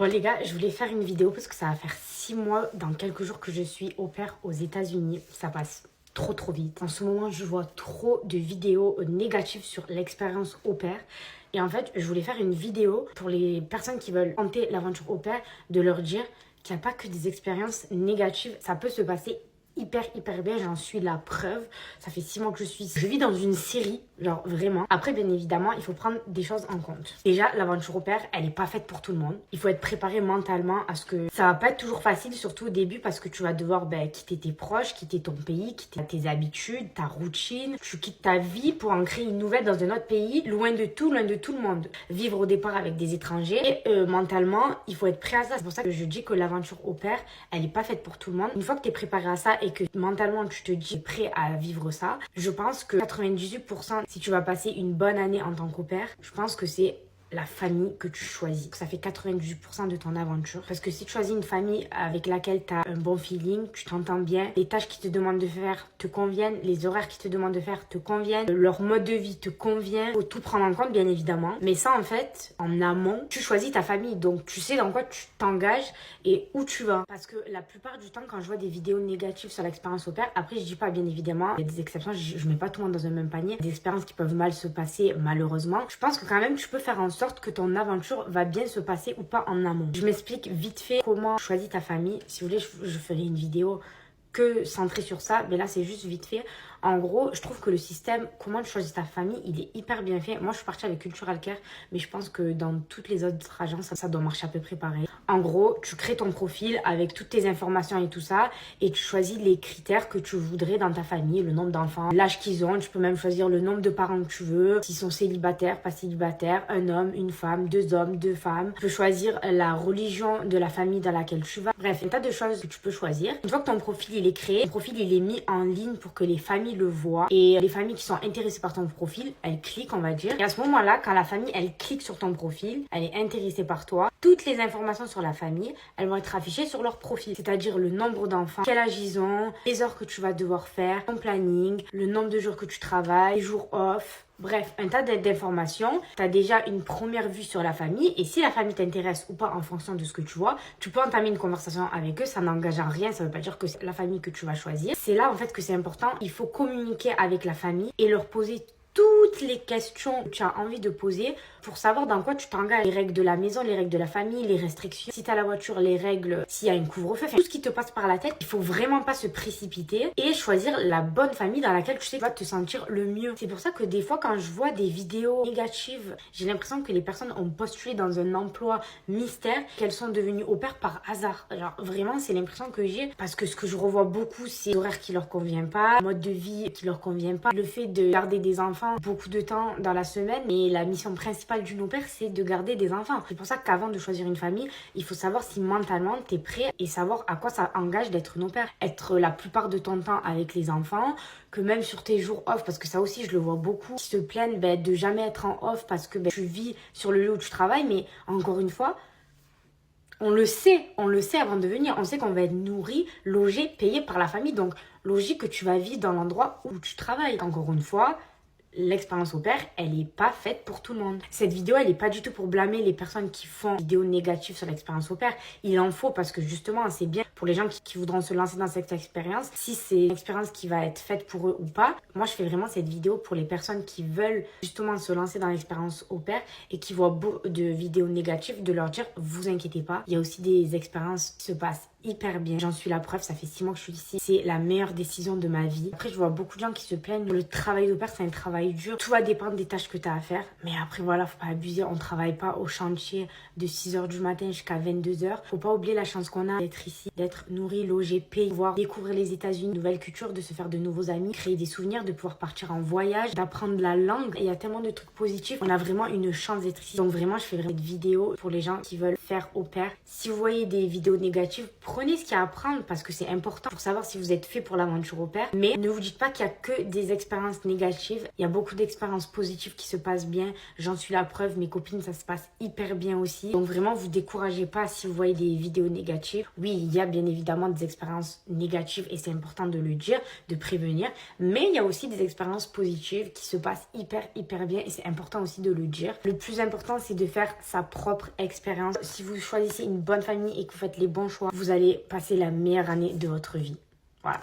Bon les gars, je voulais faire une vidéo parce que ça va faire 6 mois dans quelques jours que je suis au pair aux États-Unis. Ça passe trop vite. En ce moment, je vois trop de vidéos négatives sur l'expérience au pair. Et en fait, je voulais faire une vidéo pour les personnes qui veulent tenter l'aventure au pair, de leur dire qu'il n'y a pas que des expériences négatives. Ça peut se passer hyper bien, j'en suis la preuve. Ça fait 6 mois que je vis dans une série, genre vraiment. Après, bien évidemment, il faut prendre des choses en compte. Déjà, l'aventure au pair, elle est pas faite pour tout le monde. Il faut être préparé mentalement à ce que ça va pas être toujours facile, surtout au début, parce que tu vas devoir quitter tes proches, quitter ton pays, quitter tes habitudes, ta routine. Tu quittes ta vie pour en créer une nouvelle dans un autre pays, loin de tout le monde. Vivre au départ avec des étrangers, et mentalement, il faut être prêt à ça. C'est pour ça que je dis que l'aventure au pair, elle est pas faite pour tout le monde. Une fois que tu es préparé à ça et que mentalement tu te dis prêt à vivre ça, je pense que 98%, si tu vas passer une bonne année en tant qu'au pair, je pense que c'est la famille que tu choisis. Ça fait 98% de ton aventure. Parce que si tu choisis une famille avec laquelle tu as un bon feeling, tu t'entends bien, les tâches qu'ils te demandent de faire te conviennent, les horaires qu'ils te demandent de faire te conviennent, leur mode de vie te convient, faut tout prendre en compte bien évidemment. Mais ça en fait, en amont, tu choisis ta famille. Donc tu sais dans quoi tu t'engages et où tu vas. Parce que la plupart du temps, quand je vois des vidéos négatives sur l'expérience au pair, après je dis pas bien évidemment, il y a des exceptions, je mets pas tout le monde dans un même panier, des expériences qui peuvent mal se passer malheureusement. Je pense que quand même tu peux faire en sorte que ton aventure va bien se passer ou pas en amont. Je m'explique vite fait comment choisis ta famille. Si vous voulez, je ferai une vidéo que centrée sur ça, mais là c'est juste vite fait. En gros, je trouve que le système, comment tu choisis ta famille, il est hyper bien fait. Moi, je suis partie avec Cultural Care, mais je pense que dans toutes les autres agences, ça doit marcher à peu près pareil. En gros, tu crées ton profil avec toutes tes informations et tout ça, et tu choisis les critères que tu voudrais dans ta famille, le nombre d'enfants, l'âge qu'ils ont. Tu peux même choisir le nombre de parents que tu veux, s'ils sont célibataires, pas célibataires, un homme, une femme, 2 hommes, 2 femmes. Tu peux choisir la religion de la famille dans laquelle tu vas. Bref, un tas de choses que tu peux choisir. Une fois que ton profil il est créé, ton profil il est mis en ligne pour que les familles le voient, et les familles qui sont intéressées par ton profil, elles cliquent, on va dire. Et à ce moment-là, quand la famille elle clique sur ton profil, elle est intéressée par toi, toutes les informations sur la famille, elles vont être affichées sur leur profil, c'est-à-dire le nombre d'enfants, quel âge ils ont, les heures que tu vas devoir faire, ton planning, le nombre de jours que tu travailles, les jours off. Bref, un tas d'informations. Tu as déjà une première vue sur la famille, et si la famille t'intéresse ou pas en fonction de ce que tu vois, tu peux entamer une conversation avec eux, ça n'engage en rien, ça veut pas dire que c'est la famille que tu vas choisir. C'est là en fait que c'est important, il faut communiquer avec la famille et leur poser toutes les questions que tu as envie de poser pour savoir dans quoi tu t'engages. Les règles de la maison, les règles de la famille, les restrictions. Si tu as la voiture, les règles, s'il y a une couvre-feu, tout ce qui te passe par la tête. Il faut vraiment pas se précipiter et choisir la bonne famille dans laquelle tu sais que tu vas te sentir le mieux. C'est pour ça que des fois, quand je vois des vidéos négatives, j'ai l'impression que les personnes ont postulé dans un emploi mystère, qu'elles sont devenues au pair par hasard. Alors vraiment, c'est l'impression que j'ai, parce que ce que je revois beaucoup, c'est l'horaire qui leur convient pas, le mode de vie qui leur convient pas, le fait de garder des enfants beaucoup de temps dans la semaine, et la mission principale d'une au pair, c'est de garder des enfants. C'est pour ça qu'avant de choisir une famille, il faut savoir si mentalement t'es prêt et savoir à quoi ça engage d'être un au pair. Être la plupart de ton temps avec les enfants, que même sur tes jours off, parce que ça aussi je le vois beaucoup, qui se plaignent de jamais être en off parce que tu vis sur le lieu où tu travailles, mais encore une fois, on le sait avant de venir. On sait qu'on va être nourri, logé, payé par la famille. Donc, logique que tu vas vivre dans l'endroit où tu travailles. Encore une fois, l'expérience au pair, elle est pas faite pour tout le monde. Cette vidéo, elle est pas du tout pour blâmer les personnes qui font des vidéos négatives sur l'expérience au pair. Il en faut, parce que justement, c'est bien pour les gens qui voudront se lancer dans cette expérience. Si c'est une expérience qui va être faite pour eux ou pas, moi, je fais vraiment cette vidéo pour les personnes qui veulent justement se lancer dans l'expérience au pair et qui voient beaucoup de vidéos négatives, de leur dire, vous inquiétez pas, il y a aussi des expériences qui se passent hyper bien. J'en suis la preuve, ça fait 6 mois que je suis ici. C'est la meilleure décision de ma vie. Après, je vois beaucoup de gens qui se plaignent. Le travail au pair, c'est un travail dur. Tout va dépendre des tâches que tu as à faire. Mais après, voilà, faut pas abuser. On travaille pas au chantier de 6h du matin jusqu'à 22h. Faut pas oublier la chance qu'on a d'être ici, d'être nourri, logé, payé, voir découvrir les États-Unis, une nouvelle culture, de se faire de nouveaux amis, créer des souvenirs, de pouvoir partir en voyage, d'apprendre la langue. Et il y a tellement de trucs positifs. On a vraiment une chance d'être ici. Donc vraiment, je fais vraiment cette vidéo pour les gens qui veulent faire au pair. Si vous voyez des vidéos négatives, Prenez ce qu'il y a à prendre parce que c'est important pour savoir si vous êtes fait pour l'aventure au pair. Mais ne vous dites pas qu'il y a que des expériences négatives. Il y a beaucoup d'expériences positives qui se passent bien. J'en suis la preuve. Mes copines, ça se passe hyper bien aussi. Donc vraiment, vous découragez pas si vous voyez des vidéos négatives. Oui, il y a bien évidemment des expériences négatives et c'est important de le dire, de prévenir. Mais il y a aussi des expériences positives qui se passent hyper bien et c'est important aussi de le dire. Le plus important, c'est de faire sa propre expérience. Si vous choisissez une bonne famille et que vous faites les bons choix, vous allez passer la meilleure année de votre vie. Voilà.